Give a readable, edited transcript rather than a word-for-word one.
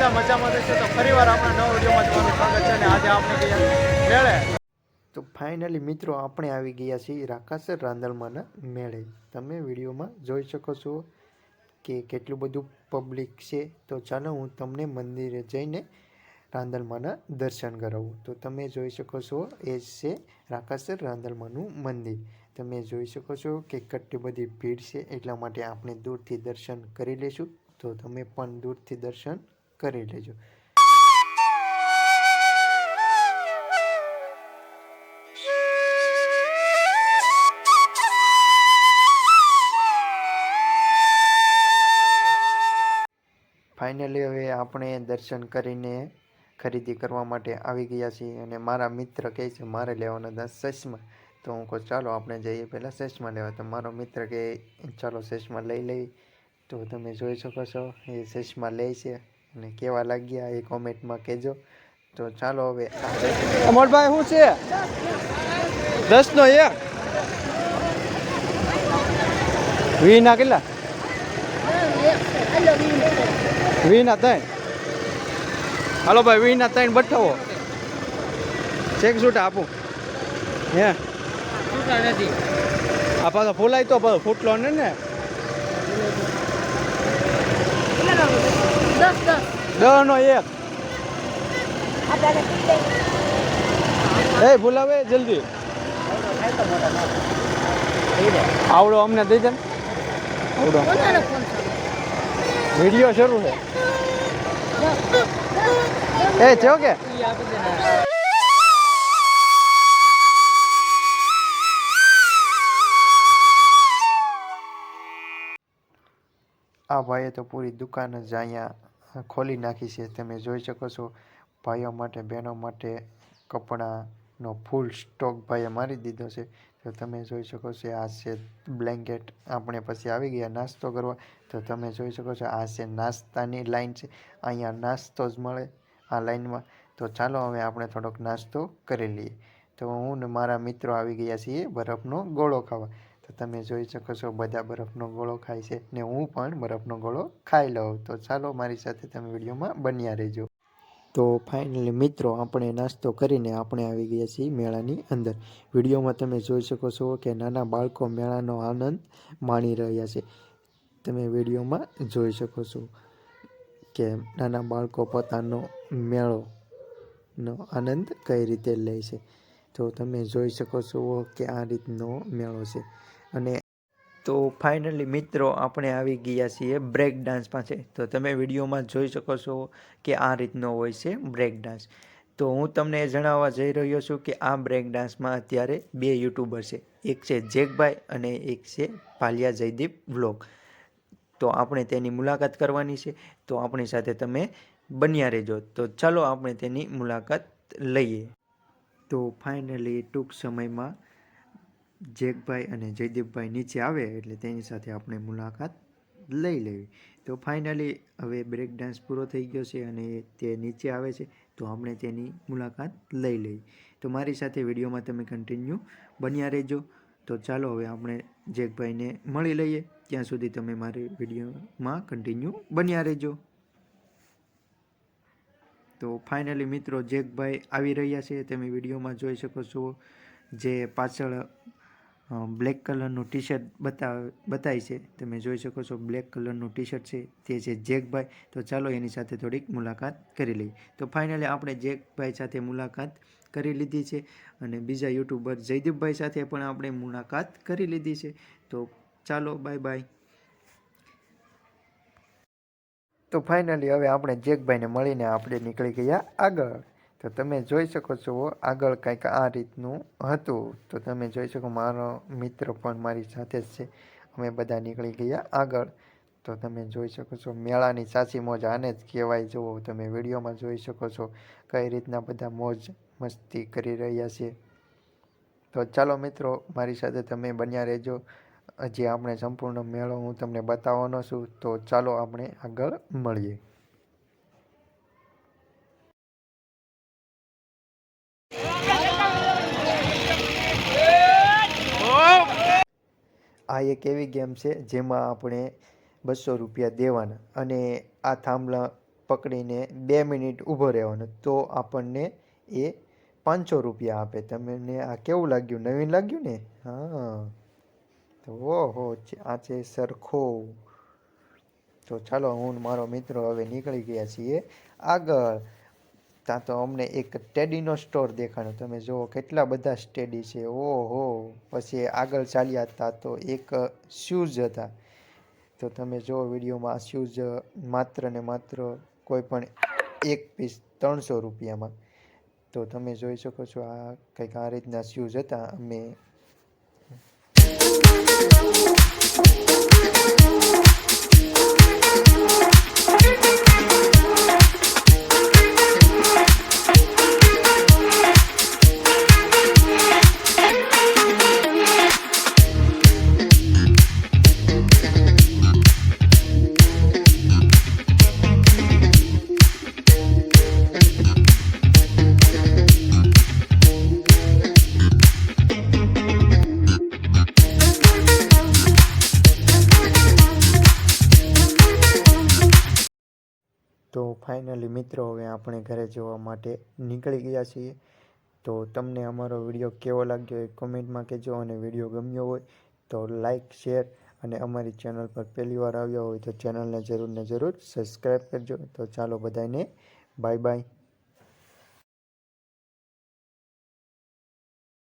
બધા મજામાં થશે. તો ફરીવાર આપણા નવા વિડીયોમાં તમારું સ્વાગત છે અને આજે આપણે ગયા મેળે. તો ફાઇનલી મિત્રો આપણે આવી ગયા છીએ રાકાસર રાંદલમાંના મેળે. તમે વિડીયોમાં જોઈ શકો છો કે કેટલું બધું પબ્લિક છે. તો ચાલો હું તમને મંદિરે જઈને રાંદલમાંના દર્શન કરાવું. તો તમે જોઈ શકો છો એ છે રાકાસર રાંદલમાંનું મંદિર. તમે જોઈ શકો છો કે કેટલી બધી ભીડ છે, એટલા માટે આપણે દૂરથી દર્શન કરી લઈશું. તો તમે પણ દૂરથી દર્શન કરી લેજો. ફાઇનલી હવે આપણે દર્શન કરીને ખરીદી કરવા માટે આવી ગયા છીએ અને મારા મિત્ર કહે છે મારે લેવાના હતા ચશ્મા. તો હું કહું ચાલો આપણે જઈએ પહેલાં ચશ્મા લેવા. તો મારો મિત્ર કે ચાલો ચશ્મા લઈ લઈ. તો તમે જોઈ શકો છો એ ચશ્મા લે છે અને કેવા લાગ્યા એ કોમેન્ટમાં કહેજો. તો ચાલો હવે અમરભાઈ શું છે 10 નો 1 વીના કેટલા વીના 3. હાલો ભાઈ વીના 3 બઠાવો ચેક છૂટા આપું હે છૂટા નથી. આ પાછો ફૂલાય તો પાછો ફૂટલો ને 10 નો 1 એ ફૂલાવે જલ્દી આવડો અમને દઈ દે ને. આવડો વિડીયો શરૂ છે એ થયો કે આ ભાઈએ તો પૂરી દુકાન જ અહીંયા ખોલી નાખી છે. તમે જોઈ શકો છો ભાઈઓ માટે બહેનો માટે કપડાનો ફૂલ સ્ટોક ભાઈએ મારી દીધો છે. તો તમે જોઈ શકો છો આ છે બ્લેન્કેટ. આપણે પછી આવી ગયા નાસ્તો કરવા. તો તમે જોઈ શકો છો આ છે નાસ્તાની લાઈન છે. અહીંયા નાસ્તો જ મળે આ લાઈનમાં. તો ચાલો હવે આપણે થોડોક નાસ્તો કરી લઈએ. તો હું ને મારા મિત્રો આવી ગયા છીએ બરફનો ગોળો ખાવા. તો તમે જોઈ શકો છો બધા બરફનો ગોળો ખાય છે ને હું પણ બરફનો ગોળો ખાઈ લઉં. તો ચાલો મારી સાથે તમે વિડીયોમાં બન્યા રહેજો. તો ફાઇનલી મિત્રો આપણે નાસ્તો કરીને આપણે આવી ગયા છીએ મેળાની અંદર. વિડીયોમાં તમે જોઈ શકો છો કે નાના બાળકો મેળાનો આનંદ માણી રહ્યા છે. તમે વિડીયોમાં જોઈ શકો છો કે નાના બાળકો પોતાનો મેળોનો આનંદ કઈ રીતે લે છે. તો તમે જોઈ શકો છો કે આ રીતનો મેળો છે. અને તો ફાઇનલી મિત્રો આપણે આવી ગયા છીએ બ્રેક ડાન્સ પાસે. તો તમે વિડીયોમાં જોઈ શકો છો કે આ રીતનો હોય છે બ્રેક ડાન્સ. તો હું તમને એ જણાવવા જઈ રહ્યો છું કે આ બ્રેક ડાન્સમાં અત્યારે 2 યુટ્યુબર છે. એક છે જેકભાઈ અને એક છે ભાલિયા જયદીપ વ્લોગ. તો આપણે તેની મુલાકાત કરવાની છે. તો આપણી સાથે તમે બન્યા રહેજો. તો ચાલો આપણે તેની મુલાકાત લઈએ. તો ફાઇનલી ટૂંક સમયમાં જેકભાઈ અને જયદીપભાઈ નીચે આવે એટલે તેની સાથે આપણે મુલાકાત લઈ લેવી. તો ફાઇનલી હવે બ્રેક ડાન્સ પૂરો થઈ ગયો છે અને તે નીચે આવે છે. તો આપણે તેની મુલાકાત લઈ લઈએ. તો મારી સાથે વિડીયોમાં તમે કન્ટિન્યુ બન્યા રહેજો. તો ચાલો હવે આપણે જેકભાઈને મળી લઈએ. ત્યાં સુધી તમે મારી વિડીયોમાં કન્ટિન્યુ બન્યા રહેજો. તો ફાઇનલી મિત્રો જેકભાઈ આવી રહ્યા છે. તમે વિડીયોમાં જોઈ શકો છો જે પાછળ બ્લેક કલરનું ટી શર્ટ બતાય છે. તમે જોઈ શકો છો બ્લેક કલરનું ટી શર્ટ છે તે છે જેકભાઈ. તો ચાલો એની સાથે થોડીક મુલાકાત કરી લઈએ. તો ફાઇનલી આપણે જેકભાઈ સાથે મુલાકાત કરી લીધી છે અને બીજા યુટ્યુબર જયદીપભાઈ સાથે પણ આપણે મુલાકાત કરી લીધી છે. તો ચાલો બાય બાય. તો ફાઇનલી હવે આપણે જેકભાઈને મળીને આપણે નીકળી ગયા આગળ. તો તમે જોઈ શકો છો આગળ કંઈક આ રીતનું હતું. તો તમે જોઈ શકો મારો મિત્ર પણ મારી સાથે જ છે. અમે બધા નીકળી ગયા આગળ. તો તમે જોઈ શકો છો મેળાની સાચી મોજ આને જ કહેવાય. જુઓ તમે વિડીયોમાં જોઈ શકો છો કઈ રીતના બધા મોજ મસ્તી કરી રહ્યા છે. તો ચાલો મિત્રો મારી સાથે તમે બન્યા રહેજો. હજી આપણે સંપૂર્ણ મેળો હું તમને બતાવવાનો છું. તો ચાલો આપણે આગળ મળીએ. આ એક એવી ગેમ છે જેમાં આપણે 200 રૂપિયા દેવાના અને આ થાંભલા પકડીને 2 મિનિટ ઊભો રહેવાનો, તો આપણને એ 500 રૂપિયા આપે. તમને આ કેવું લાગ્યું? નવીન લાગ્યું ને? હા, તો ઓહો, આ છે સરખો. તો ચાલો, હું મારો મિત્રો હવે નીકળી ગયા છીએ આગળ. ત્યાં તો અમને એક ટેડીનો સ્ટોર દેખાડો. તમે જુઓ કેટલા બધા સ્ટેડી છે. ઓહો. પછી આગળ ચાલ્યા હતા તો એક શૂઝ હતા. તો તમે જુઓ વિડીયોમાં, આ શૂઝ માત્ર ને માત્ર કોઈ પણ એક પીસ 300 રૂપિયામાં. તો તમે જોઈ શકો છો, આ કંઈક આ રીતના શૂઝ હતા. અમે તો ફાઇનલી મિત્રો, હવે આપણે ઘરે જવા માટે નીકળી ગયા છીએ. તો તમને અમારો વિડીયો કેવો લાગ્યો એ કોમેન્ટમાં કહેજો, અને વિડીયો ગમ્યો હોય તો લાઈક, શેર, અને અમારી ચેનલ પર પહેલી વાર આવ્યા હોય તો ચેનલને જરૂર ને જરૂર સબસ્ક્રાઈબ કરજો. તો ચાલો બધાને બાય બાય.